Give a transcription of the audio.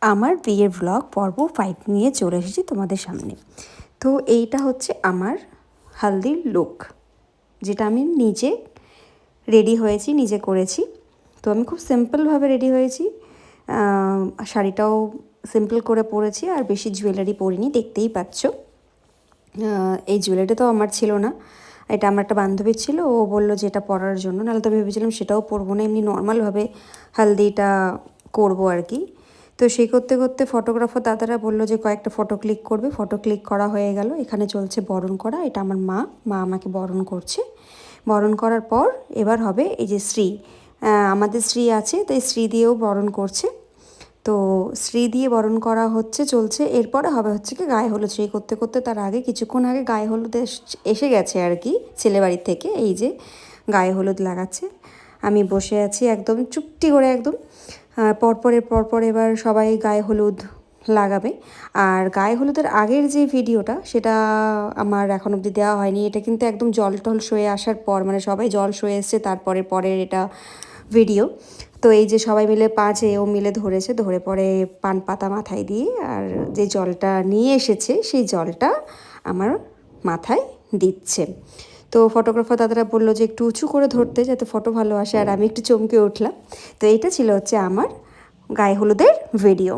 আমার বিয়ের ব্লগ পর্ব 5 নিয়ে চলে এসেছি তোমাদের সামনে। তো এইটা হচ্ছে আমার হালদির লুক, যেটা আমি নিজে রেডি হয়েছি, নিজে করেছি। তো আমি খুব সিম্পলভাবে রেডি হয়েছি, শাড়িটাও সিম্পল করে পরেছি, আর বেশি জুয়েলারি পরিনি, দেখতেই পাচ্ছ। এই জুয়েলারিটা তো আমার ছিল না, এটা আমার একটা বান্ধবীর ছিল। ও বললো যে এটা পরার জন্য, নাহলে তো আমি ভেবেছিলাম সেটাও পরবো না, এমনি নর্মালভাবে হালদিটা করবো আর কি। তো সেই করতে করতে ফটোগ্রাফার দাদারা বললো যে কয়েকটা ফটো ক্লিক করবে। ফটো ক্লিক করা হয়ে গেল। এখানে চলছে বরণ করা। এটা আমার মা আমাকে বরণ করছে। বরণ করার পর এবার হবে এই যে শ্রী, আমাদের শ্রী আছে, তাই শ্রী দিয়েও বরণ করছে। তো শ্রী দিয়ে বরণ করা হচ্ছে, চলছে। এরপরে হবে হচ্ছে কি গায়ে হলুদ। সেই করতে করতে তার আগে কিছুক্ষণ আগে গায়ে হলুদ এসে গেছে আর কি, ছেলেবাড়ির থেকে। এই যে গায়ে হলুদ লাগাচ্ছে, আমি বসে আছি একদম চুপটি করে একদম। পরপর এবার সবাই গায়ে হলুদ লাগাবে। আর গায়ে হলুদের আগের যে ভিডিওটা, সেটা আমার এখন অবধি দেওয়া হয়নি। এটা কিন্তু একদম জল টল সয়ে আসার পর, মানে সবাই জল সয়ে এসছে পরের এটা ভিডিও। তো এই যে সবাই মিলে ও মিলে ধরেছে, ধরে পরে পান পাতা মাথায় দিয়ে, আর যে জলটা নিয়ে এসেছে সেই জলটা আমার মাথায় দিচ্ছে। তো ফটোগ্রাফার দাদারা বললো যে একটু উঁচু করে ধরতে, যাতে ফটো ভালো আসে, আর আমি একটু চমকে উঠলাম। তো এইটা ছিল হচ্ছে আমার গায়ে হলুদের ভিডিও।